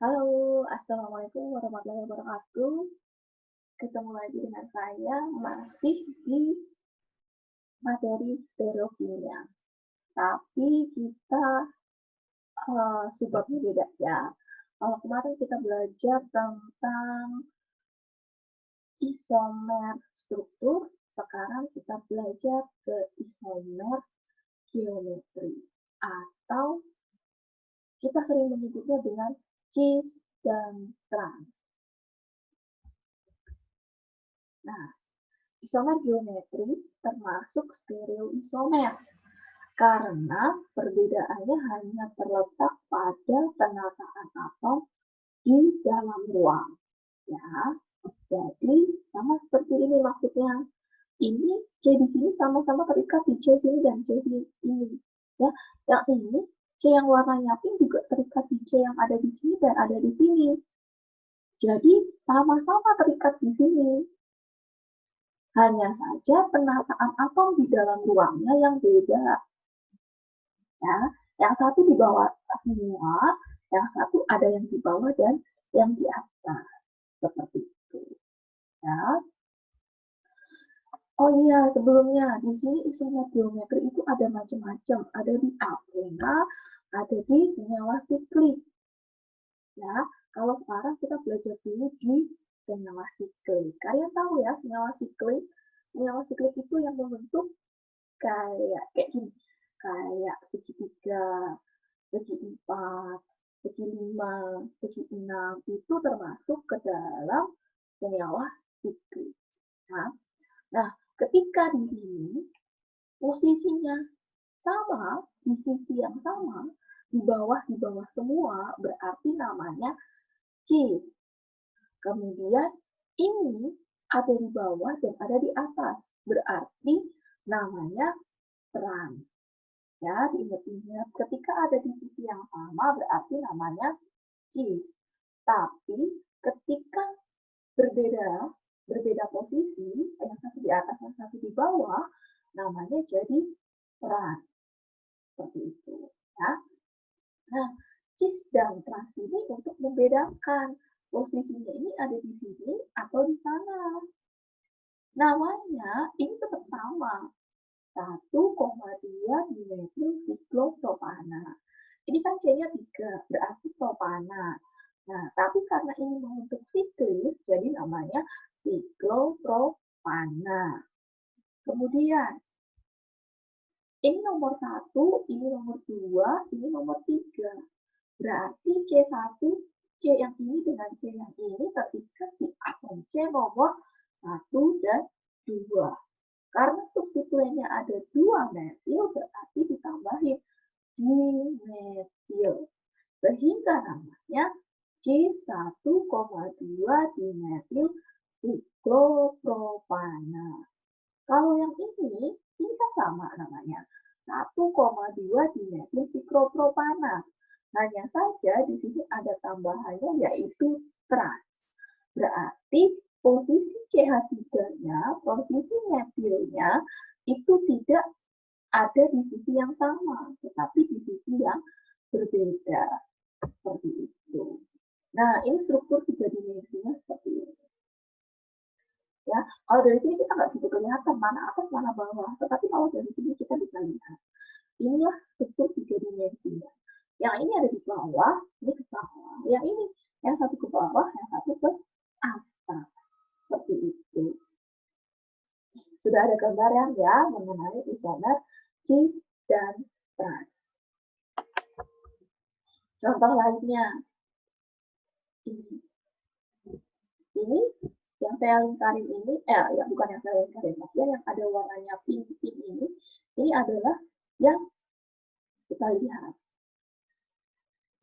Halo, Assalamualaikum warahmatullahi wabarakatuh. Ketemu lagi dengan saya masih di materi stereokimia. Tapi kita sebabnya beda ya. Kalau kemarin kita belajar tentang isomer struktur, sekarang kita belajar ke isomer geometri. Atau kita sering menyebutnya dengan cis dan trans. Nah, isomer geometri termasuk stereoisomer karena perbedaannya hanya terletak pada penataan atom di dalam ruang. Ya, jadi sama seperti ini maksudnya. Ini C di sini sama-sama terikat di C sini dan C sini. Ya, yang ini C yang warnanya pink juga terikat di C yang ada di sini dan ada di sini. Jadi sama-sama terikat di sini. Hanya saja penataan atom di dalam ruangnya yang beda. Ya, yang satu di bawah semua, yang satu ada yang di bawah dan yang di atas. Seperti itu. Ya. Oh iya, sebelumnya di sini isomer geometri itu ada macam-macam. Ada di alkena, ada di senyawa siklik. Ya, kalau sekarang kita belajar dulu di senyawa siklik. Kalian tahu ya senyawa siklik? Senyawa siklik itu yang membentuk kayak gini, kayak segitiga, segi 4, segi 5, segi 6 itu termasuk ke dalam senyawa siklik. Nah, ketika di sini posisinya sama, di sisi yang sama, di bawah semua, berarti namanya cis. Kemudian ini ada di bawah dan ada di atas, berarti namanya trans. Ya, diingat-ingat ketika ada di sisi yang sama berarti namanya cis. Tapi ketika berbeda berbeda posisi, yang satu di atas, yang satu di bawah, namanya jadi trans. Seperti itu. Ya. Nah, cis dan trans ini untuk membedakan posisinya ini ada di sini atau di sana. Namanya ini tetap sama. 1,2 dimetil siklopropana. Ini kan C-nya 3, berarti propana. Nah, tapi karena ini membentuk siklis, jadi namanya siklopropana. Kemudian, ini nomor 1, ini nomor 2, ini nomor 3. Berarti C1, C yang ini dengan C yang ini terikat di atom C nomor 1 dan 2. Karena substituennya ada 2 metil, berarti ditambahin dimetil. Sehingga namanya C1,2 dimetil siklopropana. Kalau yang ini kan sama namanya. 1,2 dimetil siklopropana. Hanya saja di sini ada tambahannya yaitu trans. Berarti posisi CH3-nya, posisi metilnya itu tidak ada di sisi yang sama, tetapi di sisi yang berbeda. Seperti itu. Nah, ini struktur 3 dimensinya seperti ini. Ya, kalau dari sini kita nggak bisa kelihatan mana atas, mana bawah. Tetapi kalau dari sini kita bisa lihat. Inilah struktur 3 dimensinya. Yang ini ada di bawah, ini ke bawah. Yang ini, yang satu ke bawah, yang satu ke atas. Seperti itu. Sudah ada gambaran ya mengenai isomer cis dan trans. Contoh lainnya, ini yang saya lingkarin ini, ya bukan yang saya lingkarin, maksudnya yang ada warnanya pink ini adalah yang kita lihat.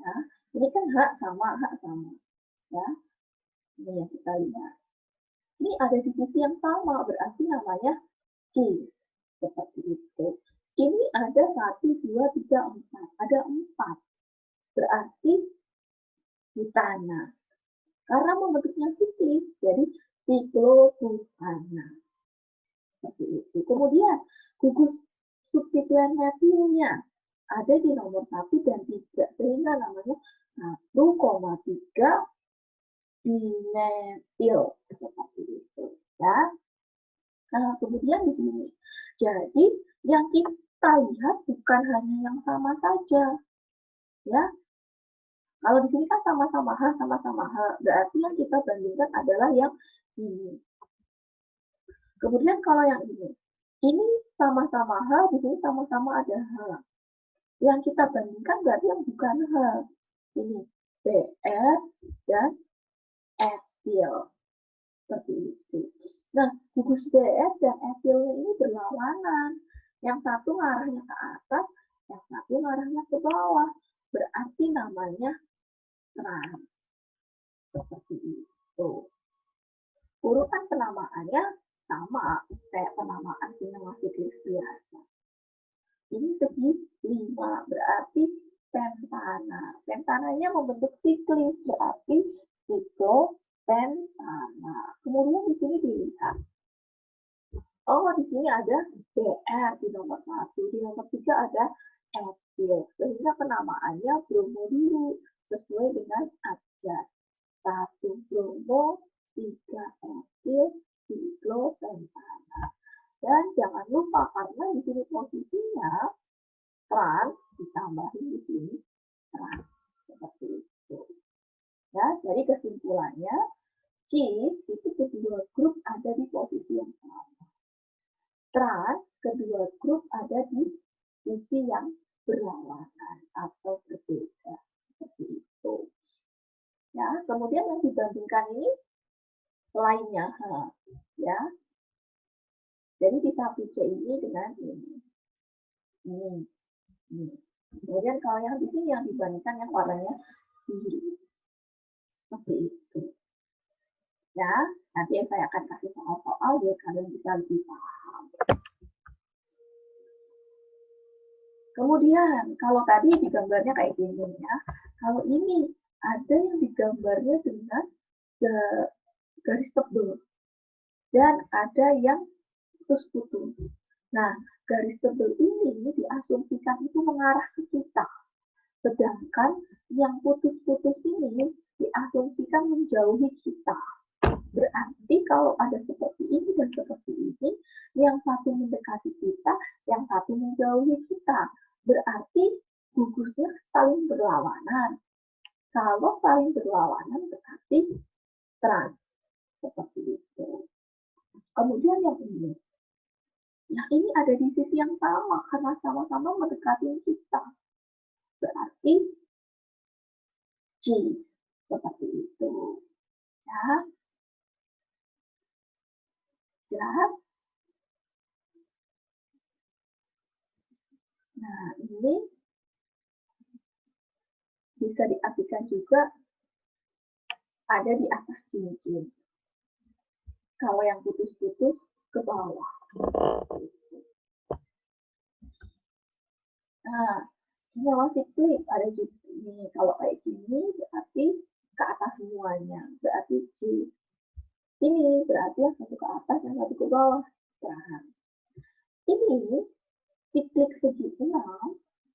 Ya, ini kan H sama, ya. Ini yang kita lihat. Ini ada di sisi yang sama, berarti namanya cis. Seperti itu. Ini ada 1, 2, 3, 4. Ada 4. Berarti di tanah. Karena membentuknya siklis, jadi siklopropana. Seperti itu. Kemudian, gugus substituen metilnya ada di nomor 1 dan 3, sehingga namanya 1 1,3 dimetil seperti itu ya. Nah, kemudian di sini. Jadi yang kita lihat bukan hanya yang sama saja. Ya. Kalau di sini kan sama-sama H, sama-sama H. Berarti yang kita bandingkan adalah yang ini. Kemudian kalau yang ini sama-sama H, di sini sama-sama ada H. Yang kita bandingkan berarti yang bukan H. Ini BR dan etil. Seperti itu. Nah, gugus BR dan etilnya ini berlawanan. Yang satu ngarahnya ke atas, yang satu ngarahnya ke bawah. Berarti namanya trans. Seperti itu. Urutan penamaannya sama kayak penamaan senyawa siklis biasa. Ini segi 5, berarti pentana. Pentananya membentuk siklis, berarti siklopentana. Kemudian di sini dilihat. Oh, di sini ada BR di nomor 1, di nomor 3 ada etil. Sehingga penamaannya bromodiru sesuai dengan abjad. 1 bromo, 3 etil, siklopentana. Dan jangan lupa karena di sini posisinya trans ditambahin di sini trans seperti itu. Ya, jadi kesimpulannya cis itu kedua grup ada di posisi yang sama. Trans kedua grup ada di sisi yang berlawanan atau berbeda seperti itu. Ya, kemudian yang dibandingkan ini lainnya, ya. Jadi bisa C ini dengan ini. Kemudian kalau yang di sini yang dibandingkan yang warnanya biru. Seperti itu. Ya, nanti saya akan kasih soal-soal biar kalian bisa lebih paham. Kemudian, kalau tadi digambarnya kayak gini ya. Kalau ini ada yang digambarnya dengan garis tebal. Dan ada yang putus-putus. Nah, garis tebal ini diasumsikan itu mengarah ke kita. Sedangkan yang putus-putus ini diasumsikan menjauhi kita. Berarti kalau ada seperti ini dan seperti ini, yang satu mendekati kita, yang satu menjauhi kita. Berarti gugusnya saling berlawanan. Kalau saling berlawanan berarti trans. Seperti itu. Kemudian yang ini. Yang ini ada di sisi yang sama karena sama-sama mendekati kita. Berarti cis. Seperti itu. Ya. Jelas? Nah, ini bisa diartikan juga ada di atas cincin. Kalau yang putus-putus ke bawah. Nah, senyawa siklik ada juga ini. Kalau kayak gini berarti ke atas semuanya. Berarti cis. Ini berarti yang satu ke atas, yang satu ke bawah. Nah, ini siklik segi 6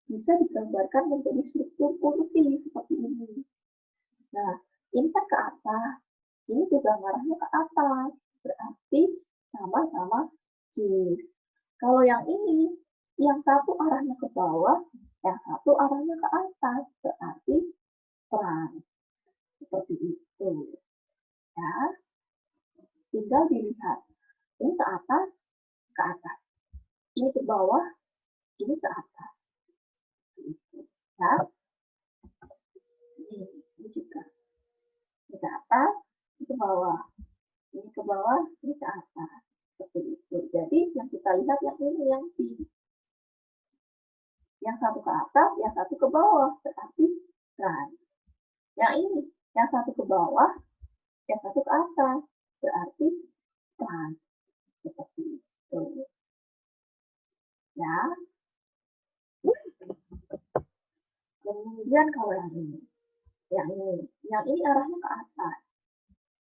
bisa digambarkan menjadi struktur kursi seperti ini. Nah, ini kan ke atas, ini juga ngarahnya ke atas, berarti sama-sama cis. Kalau yang ini, yang satu arahnya ke bawah, yang satu arahnya ke atas, berarti trans. Seperti itu. Ya, tinggal dilihat. Ini ke atas, ke atas. Ini ke bawah, ini ke atas. Ya, ini juga. Ini ke atas, ini ke bawah. Ini ke bawah, ini ke atas. Seperti itu. Jadi yang kita lihat yang ini, yang di yang satu ke atas, yang satu ke bawah. Berarti trans. Yang ini, yang satu ke bawah, yang satu ke atas. Berarti trans. Seperti itu. Ya. Kemudian kalau yang ini arahnya ke atas,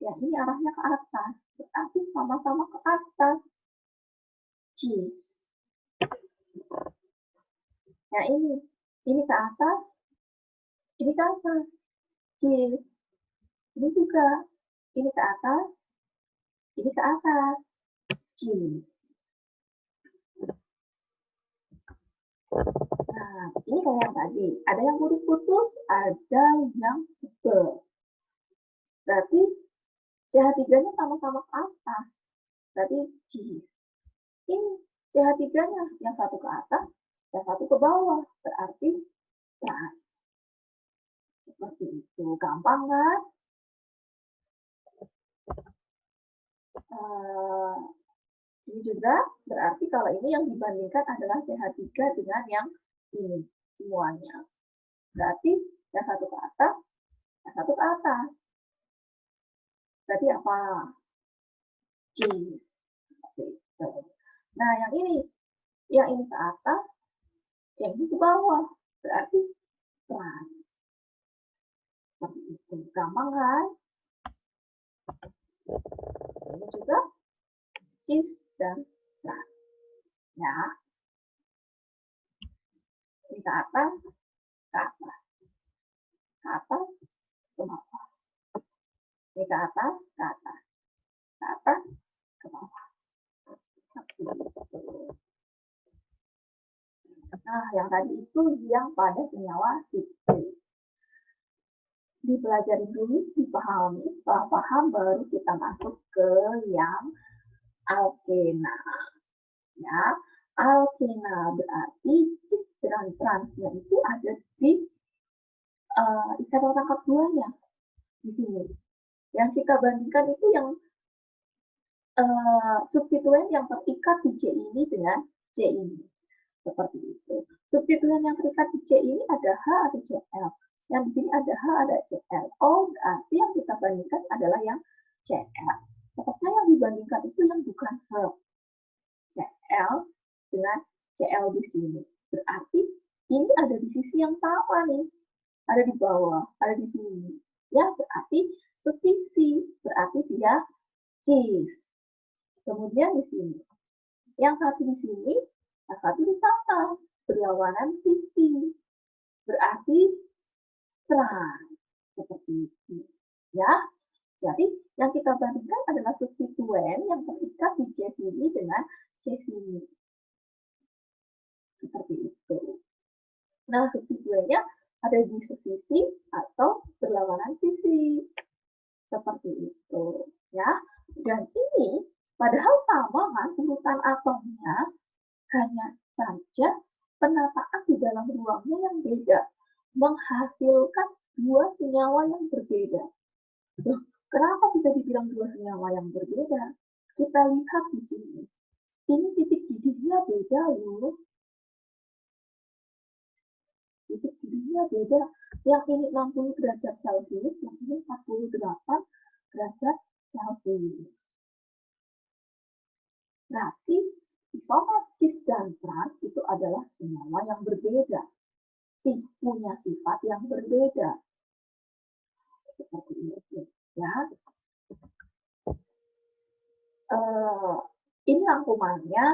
yang ini arahnya ke atas, berarti sama-sama ke atas. Cis. Nah ini ke atas, ini ke atas, cis. Ini juga, ini ke atas, ini ke atas, cis. Nah, ini kayak yang tadi, ada yang putus-putus, ada yang tebal. Berarti CH3-nya sama-sama ke atas, berarti cis. Ini CH3-nya, yang satu ke atas, yang satu ke bawah, berarti trans. Seperti itu, gampang kan? Ini juga berarti kalau ini yang dibandingkan adalah CH3 dengan yang ini semuanya. Berarti yang satu ke atas, yang satu ke atas. Berarti apa? C. Nah, yang ini ke atas, yang ini ke bawah. Berarti trans. Seperti itu. Gampang kan? Ini juga cis dan trans. Ya. Ini ke atas, ke atas. Ke atas, ke bawah. Ini ke atas, ke atas. Ke atas, ke bawah. Nah, yang tadi itu yang pada senyawa siklik. Dipelajari dulu, dipahami, setelah paham baru kita masuk ke yang alkena. Ya, alkena berarti cis dan transnya itu ada di ikatan rangkap duanya di sini. Yang kita bandingkan itu yang substituen yang terikat di C ini dengan C ini. Seperti itu. Substituen yang terikat di C ini ada H, ada Cl. Yang di sini ada H, ada Cl. Oh, berarti yang kita bandingkan adalah yang Cl. Apakah yang dibandingkan itu yang bukan H. Cl dengan Cl di sini. Berarti ini ada di sisi yang sama nih. Ada di bawah, ada di sini. Ya, berarti sesisi. Berarti dia cis. Kemudian di sini. Yang satu di sini, yang satu di sana. Berlawanan sisi. Berarti trans. Seperti itu. Ya, jadi yang kita bandingkan adalah substituen yang terikat di C sini dengan C sini. Seperti itu. Nah, substituennya ada di sesisi atau berlawanan sisi. Seperti itu. Ya, dan ini padahal sama kan urutan atomnya, hanya saja penataan di dalam ruangnya yang beda, menghasilkan dua senyawa yang berbeda. Loh, kenapa bisa dibilang dua senyawa yang berbeda? Kita lihat di sini. Ini titik didihnya beda loh. Titik didihnya beda. Yang ini 60 derajat Celcius, yang ini 48 derajat Celcius. Berarti isomer cis dan trans itu adalah senyawa yang berbeda. Punya sifat yang berbeda. Seperti itu. Ya. Ini rangkumannya.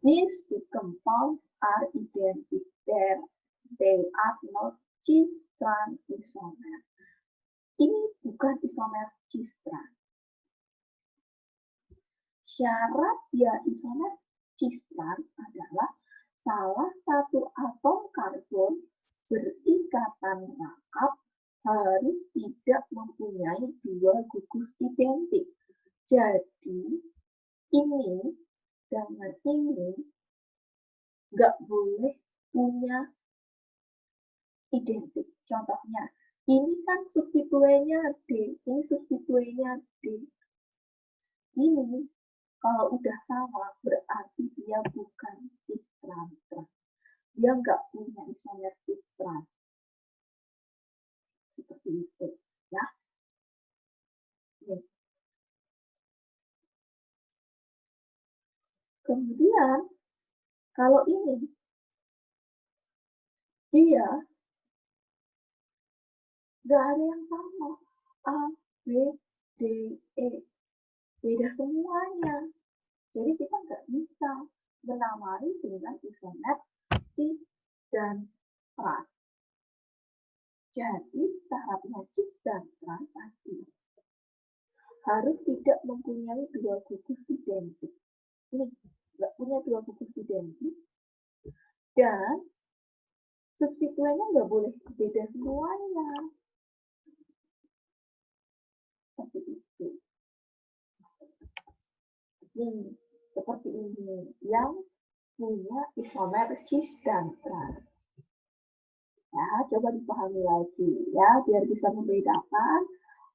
These two compounds are identical. They are not cis-trans isomer. Ini bukan isomer cis-trans. Syarat dia isomer cis-trans adalah salah satu atom karbon berikatan rangkap harus tidak mempunyai dua gugus identik. Jadi, ini dengan ini nggak boleh punya identik. Contohnya, ini kan substituennya D, ini substituennya D. Ini kalau udah sama berarti dia bukan cis-trans. Dia nggak punya isomer cis-trans. Seperti itu, ya. Nih. Kemudian, kalau ini, dia nggak ada yang sama. A, B, D, E. Beda semuanya. Jadi kita nggak bisa menamai dengan isomer cis dan trans. Jadi syaratnya cis dan trans tadi harus tidak mempunyai dua gugus identik. Ini nggak punya dua gugus identik dan substituennya nggak boleh beda semuanya. Seperti itu. Nih, seperti ini yang punya isomer cis dan trans. Ya, coba dipahami lagi ya, biar bisa membedakan,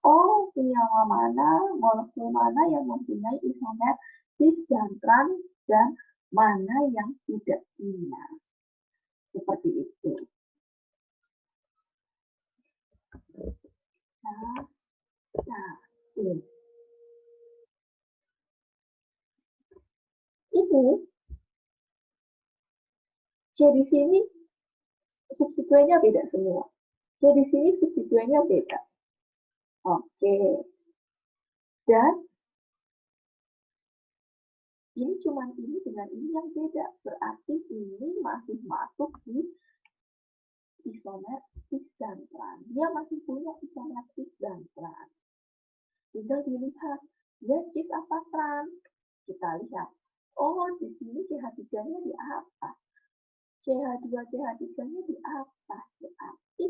oh, senyawa mana, molekul mana yang mempunyai isomer cis dan trans, dan mana yang tidak punya. Seperti itu. Nah, ini. Ini, C di sini substituennya beda semua. C di sini substituennya beda. Oke. Dan ini cuma ini dengan ini yang beda. Berarti ini masih masuk di isomer cis dan trans. Dia masih punya isomer cis dan trans. Tinggal dilihat, dia cis apa trans? Kita lihat. Oh, di sini CH3-nya di atas. CH2, CH3-nya di atas. Berarti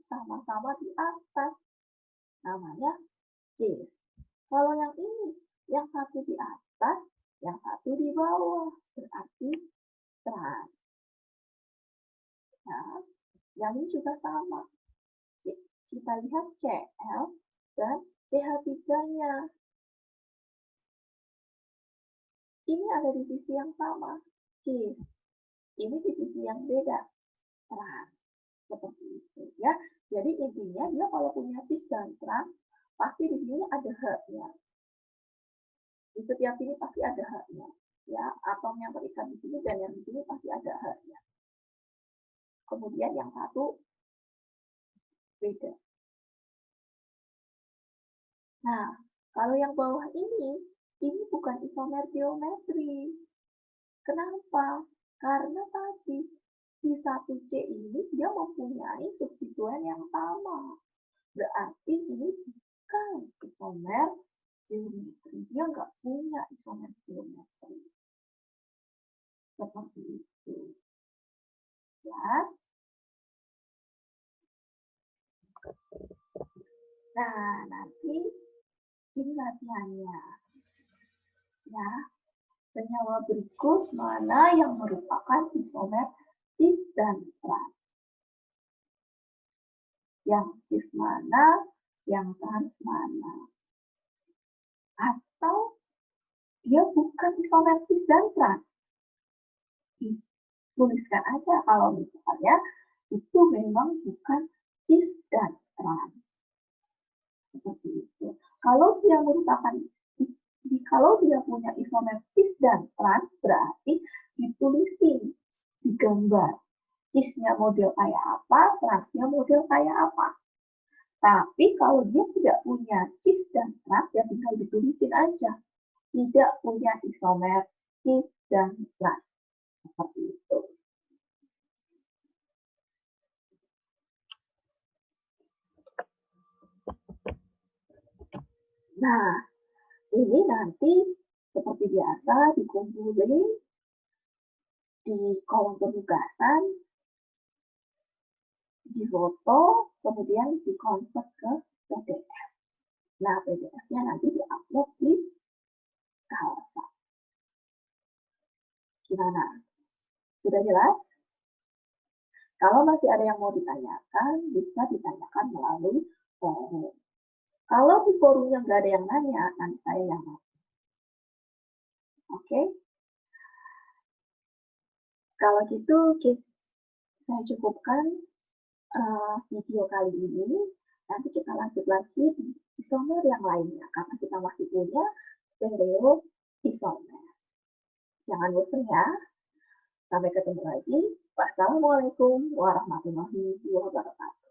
sama-sama di atas. Namanya cis. Kalau yang ini, yang satu di atas, yang satu di bawah. Berarti trans. Nah, yang ini juga sama. Kita lihat Cl dan CH3-nya. Ini ada di sisi yang sama, cis. Ini di sisi yang beda, trans. Seperti itu ya. Jadi intinya dia kalau punya cis dan trans, pasti di sini ada H-nya. Di setiap ini pasti ada H-nya. Ya, atom yang terikat di sini dan yang di sini pasti ada H-nya. Kemudian yang satu beda. Nah, kalau yang bawah ini bukan isomer geometri. Kenapa? Karena tadi di 1C ini dia mempunyai substituen yang sama. Berarti ini bukan isomer geometri. Dia nggak punya isomer geometri. Seperti itu. Ya. Nah, nanti ini latihannya. Ya. Senyawa berikut mana yang merupakan isomer cis dan trans? Yang cis mana, yang trans mana? Atau dia bukan isomer cis dan trans? Tuliskan aja kalau misalnya itu memang bukan cis dan trans. Seperti itu. Kalau dia merupakan kalau dia punya isomer cis dan trans, berarti ditulisin di gambar. Cisnya model kayak apa, transnya model kayak apa. Tapi kalau dia tidak punya cis dan trans, ya tinggal ditulisin aja. Tidak punya isomer cis dan trans. Seperti itu. Nah, ini nanti seperti biasa dikumpulin di kolom penugasan, di foto, kemudian dikonvert ke PDF. Nah, PDF-nya nanti diupload di Kalsa. Gimana? Sudah jelas? Kalau masih ada yang mau ditanyakan, bisa ditanyakan melalui forum. Kalau di forumnya nggak ada yang nanya, nanti saya yang nanya. Oke? Kalau gitu, saya cukupkan video kali ini. Nanti kita lanjut lagi di isomer yang lainnya, karena kita masih punya stereo isomer. Jangan bosan ya. Sampai ketemu lagi. Wassalamualaikum warahmatullahi wabarakatuh.